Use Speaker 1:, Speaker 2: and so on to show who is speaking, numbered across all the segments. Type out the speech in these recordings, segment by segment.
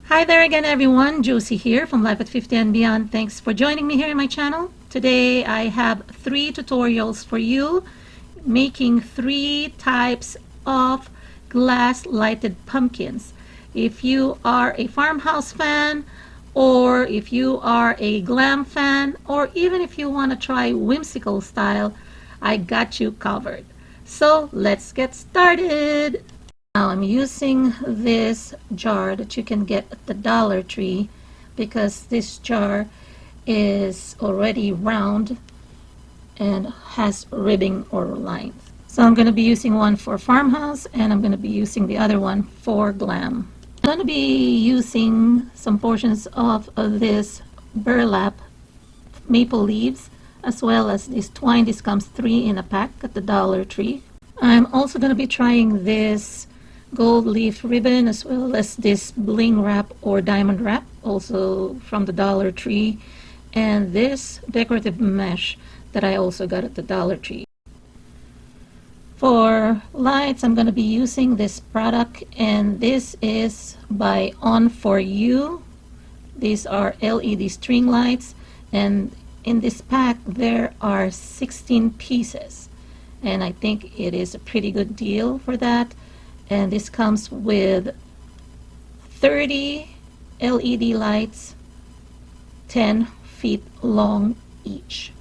Speaker 1: Hi there again everyone, Josie here from Life at 50 and Beyond. Thanks for joining me here in my channel. Today I have 3 tutorials for you making 3 types of glass lighted pumpkins. If you are a Farmhouse fan, or if you are a Glam fan, or even if you want to try Whimsical style, I got you covered. So let's get started. Now I'm using this jar that you can get at the Dollar Tree because this jar is already round and has ribbing or lines. So I'm going to be using one for Farmhouse and I'm going to be using the other one for Glam. I'm going to be using some portions of this burlap maple leaves as well as this twine. This comes 3 in a pack at the Dollar Tree. I'm also going to be trying this gold leaf ribbon as well as this bling wrap or diamond wrap, also from the Dollar Tree, and this decorative mesh that I also got at the Dollar Tree. For lights, I'm going to be using this product, and this is by On For You. These are LED string lights, and in this pack there are 16 pieces, and I think it is a pretty good deal for that. And this comes with 30 LED lights, 10 feet long each.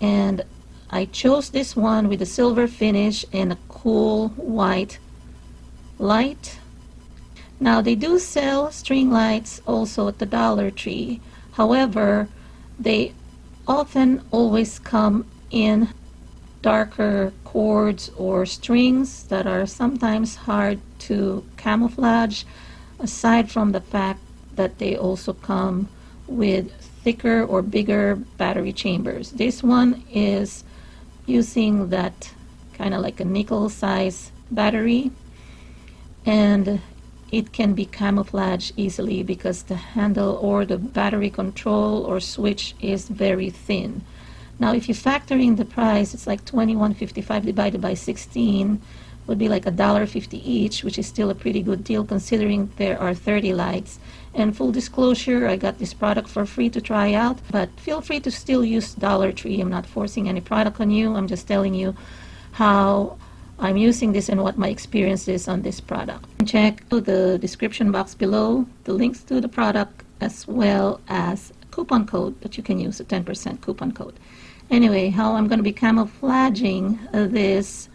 Speaker 1: And I chose this one with a silver finish and a cool white light. Now they do sell string lights also at the Dollar Tree. However, they often always come in darker cords or strings that are sometimes hard to camouflage, aside from the fact that they also come with thicker or bigger battery chambers. This one is using that kind of like a nickel size battery, and it can be camouflaged easily because the handle or the battery control or switch is very thin. Now if you factor in the price, it's like $21.55 divided by 16 would be like $1.50 each, which is still a pretty good deal considering there are 30 lights. And full disclosure, I got this product for free to try out, but feel free to still use Dollar Tree. I'm not forcing any product on you. I'm just telling you how I'm using this and what my experience is on this product. Check the description box below, the links to the product as well as a coupon code that you can use, a 10% coupon code. Anyway, how I'm going to be camouflaging this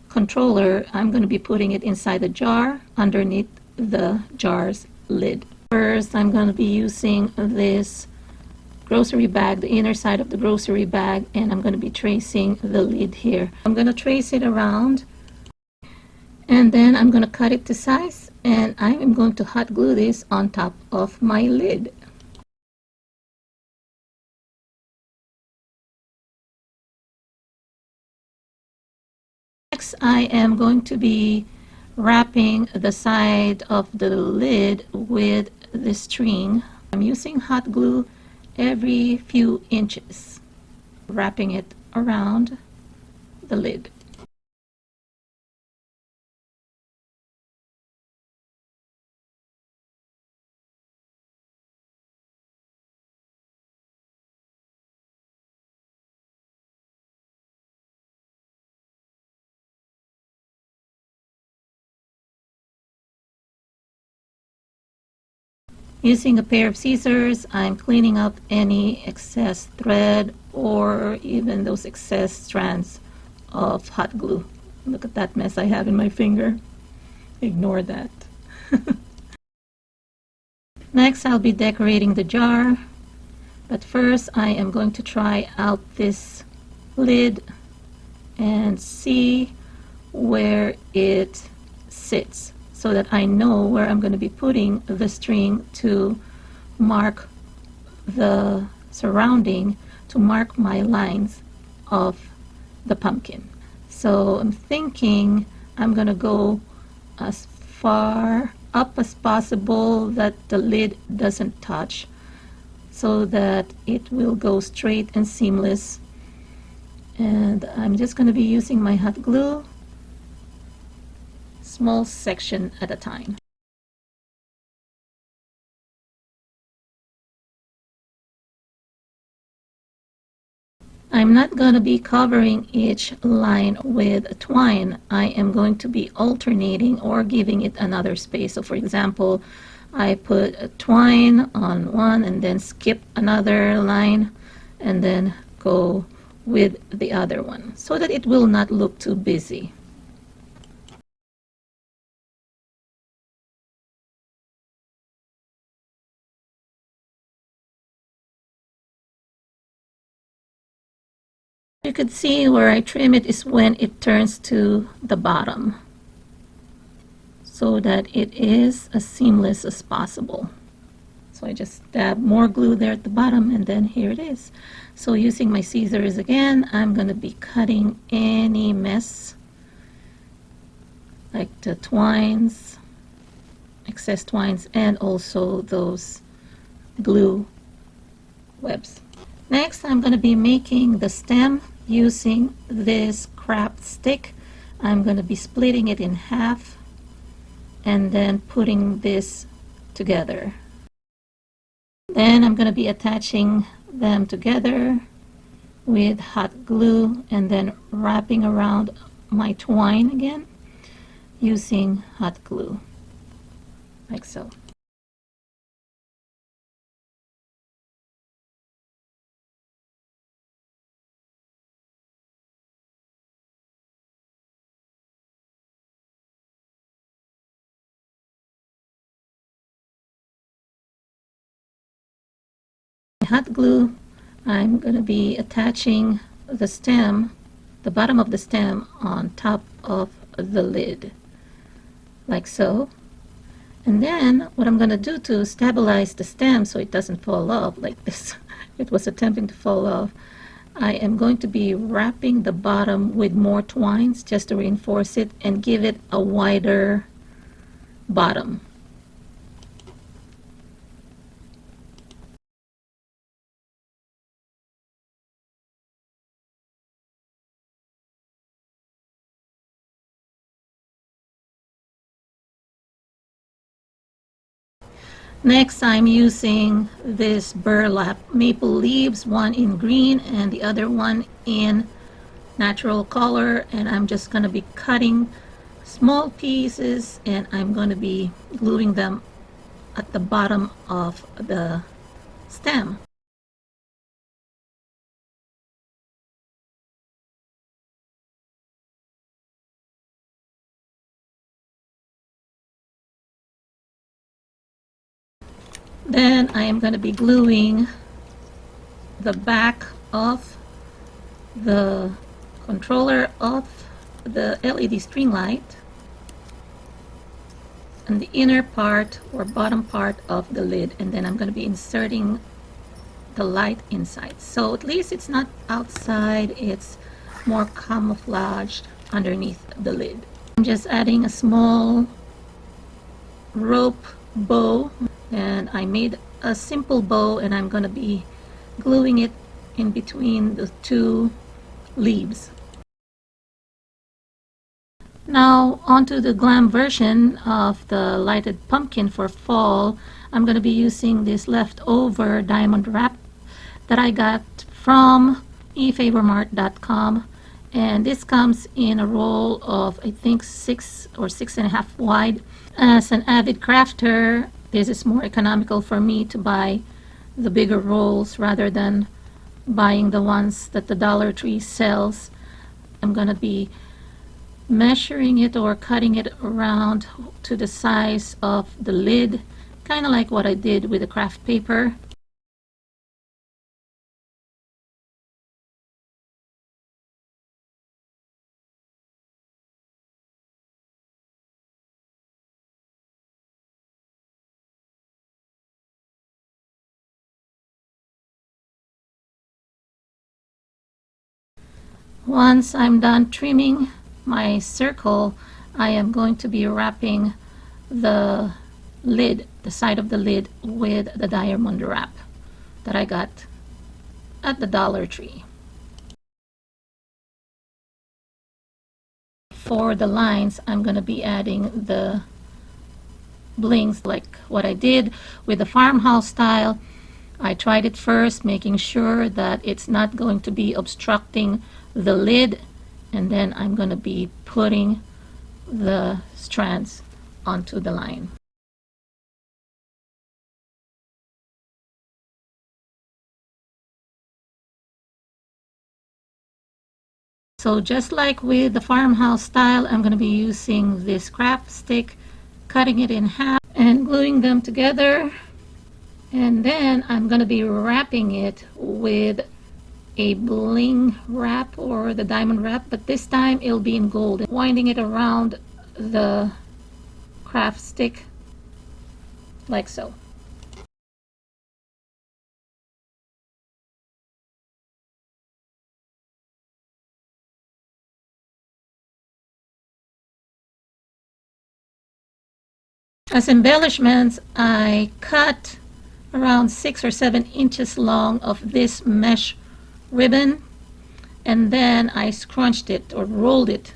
Speaker 1: controller, I'm going to be putting it inside the jar underneath the jar's lid. First, I'm going to be using this grocery bag, the inner side of the grocery bag, and I'm going to be tracing the lid here. I'm going to trace it around, and then I'm going to cut it to size, and I am going to hot glue this on top of my lid. Next, I am going to be wrapping the side of the lid with the string. I'm using hot glue every few inches, wrapping it around the lid. Using a pair of scissors, I'm cleaning up any excess thread or even those excess strands of hot glue. Look at that mess I have in my finger. Ignore that. Next, I'll be decorating the jar, but first I am going to try out this lid and see where it sits, so that I know where I'm going to be putting the string to mark the surrounding, to mark my lines of the pumpkin. So I'm thinking I'm going to go as far up as possible that the lid doesn't touch, so that it will go straight and seamless. And I'm just going to be using my hot glue, small section at a time. I'm not going to be covering each line with twine. I am going to be alternating or giving it another space. So for example, I put a twine on one and then skip another line and then go with the other one so that it will not look too busy. You could see where I trim it is when it turns to the bottom so that it is as seamless as possible. So I just dab more glue there at the bottom and then here it is. So using my scissors again, I'm going to be cutting any mess like the twines, excess twines, and also those glue webs. Next, I'm going to be making the stem using this craft stick. I'm going to be splitting it in half and then putting this together. Then I'm going to be attaching them together with hot glue and then wrapping around my twine again using hot glue, like so. Hot glue, I'm going to be attaching the stem, the bottom of the stem on top of the lid, like so. And then what I'm going to do to stabilize the stem so it doesn't fall off like this, it was attempting to fall off, I am going to be wrapping the bottom with more twines just to reinforce it and give it a wider bottom. Next, I'm using this burlap maple leaves, one in green and the other one in natural color, and I'm just going to be cutting small pieces and I'm going to be gluing them at the bottom of the stem. Then I am going to be gluing the back of the controller of the LED string light and the inner part or bottom part of the lid, and then I'm going to be inserting the light inside. So at least it's not outside, it's more camouflaged underneath the lid. I'm just adding a small rope bow, and I made a simple bow and I'm going to be gluing it in between the two leaves. Now onto the glam version of the lighted pumpkin for fall. I'm going to be using this leftover diamond wrap that I got from efavormart.com, and this comes in a roll of I think 6 or 6.5 wide. As an avid crafter, this is more economical for me to buy the bigger rolls rather than buying the ones that the Dollar Tree sells. I'm going to be measuring it or cutting it around to the size of the lid, kind of like what I did with the craft paper. Once I'm done trimming my circle, I am going to be wrapping the lid, the side of the lid, with the diamond wrap that I got at the Dollar Tree. For the lines, I'm going to be adding the blings like what I did with the farmhouse style. I tried it first, making sure that it's not going to be obstructing the lid, and then I'm going to be putting the strands onto the line. So just like with the farmhouse style, I'm going to be using this craft stick, cutting it in half and gluing them together. And then I'm going to be wrapping it with a bling wrap or the diamond wrap, but this time it'll be in gold. Winding it around the craft stick like so. As embellishments, I cut around 6 or 7 inches long of this mesh ribbon, and then I scrunched it or rolled it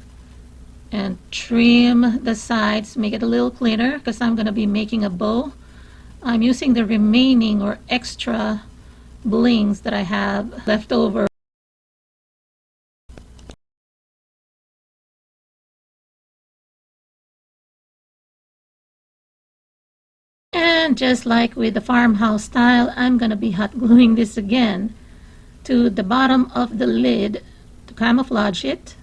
Speaker 1: and trim the sides, make it a little cleaner because I'm going to be making a bow. I'm using the remaining or extra blings that I have left over. And just like with the farmhouse style, I'm going to be hot gluing this again to the bottom of the lid to camouflage it.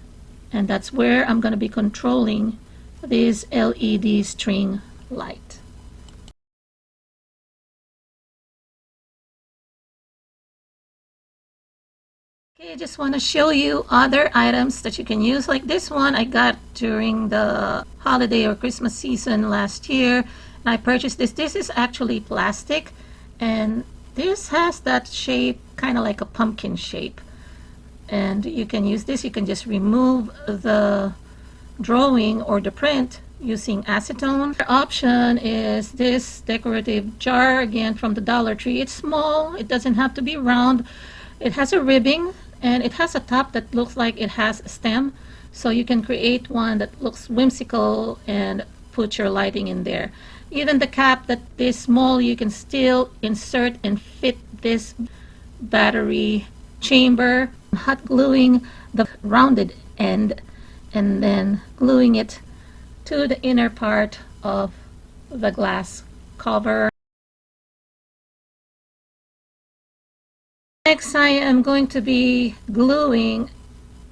Speaker 1: And that's where I'm going to be controlling this LED string light. Okay, I just want to show you other items that you can use. Like this one I got during the holiday or Christmas season last year. And I purchased this. This is actually plastic, and this has that shape, kind of like a pumpkin shape. And you can use this. You can just remove the drawing or the print using acetone. The option is this decorative jar, again from the Dollar Tree. It's small. It doesn't have to be round. It has a ribbing, and it has a top that looks like it has a stem, so you can create one that looks whimsical and put your lighting in there. Even the cap that is small, you can still insert and fit this battery chamber. Hot gluing the rounded end and then gluing it to the inner part of the glass cover. Next, I am going to be gluing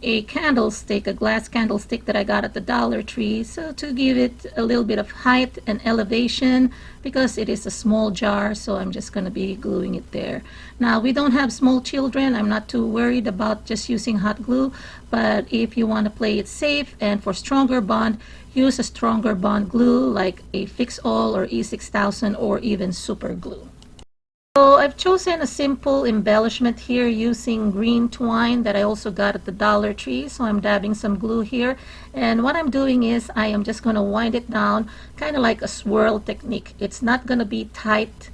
Speaker 1: a candlestick, a glass candlestick that I got at the Dollar Tree, so to give it a little bit of height and elevation, because it is a small jar, so I'm just going to be gluing it there. Now, we don't have small children. I'm not too worried about just using hot glue, but if you want to play it safe and for stronger bond, use a stronger bond glue like a Fix-All or E6000 or even super glue. So I've chosen a simple embellishment here using green twine that I also got at the Dollar Tree. So I'm dabbing some glue here. And what I'm doing is I am just going to wind it down, kind of like a swirl technique. It's not going to be tight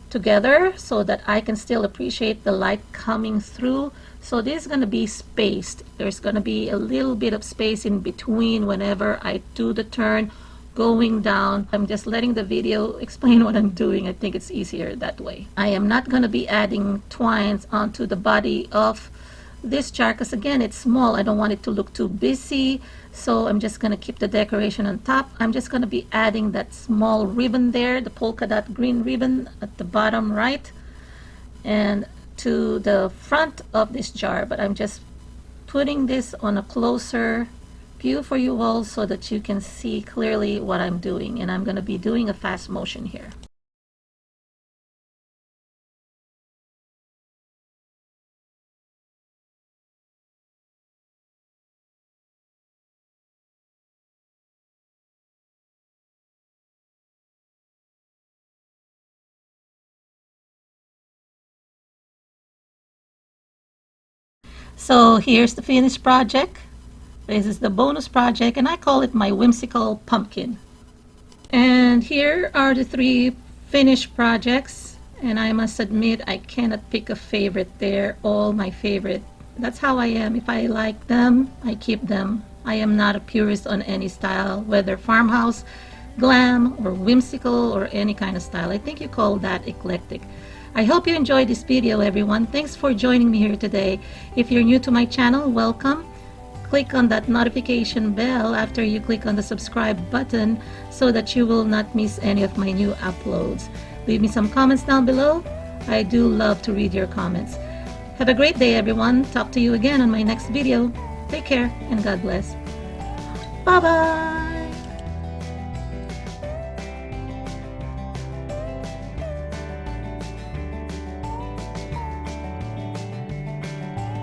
Speaker 1: together so that I can still appreciate the light coming through. So this is going to be spaced. There's going to be a little bit of space in between whenever I do the turn going down. I'm just letting the video explain what I'm doing. I think it's easier that way. I am not going to be adding twines onto the body of this jar because again, it's small. I don't want it to look too busy, so I'm just going to keep the decoration on top. I'm just going to be adding that small ribbon there, the polka dot green ribbon at the bottom right and to the front of this jar, but I'm just putting this on a closer view for you all so that you can see clearly what I'm doing, and I'm going to be doing a fast motion here. So here's the finished project. This is the bonus project, and I call it my whimsical pumpkin. And here are the 3 finished projects, and I must admit I cannot pick a favorite. They're all my favorite. That's how I am. If I like them, I keep them. I am not a purist on any style, whether farmhouse, glam or whimsical or any kind of style. I think you call that eclectic. I hope you enjoyed this video, everyone. Thanks for joining me here today. If you're new to my channel, welcome. Click on that notification bell after you click on the subscribe button so that you will not miss any of my new uploads. Leave me some comments down below. I do love to read your comments. Have a great day, everyone. Talk to you again on my next video. Take care and God bless. Bye-bye.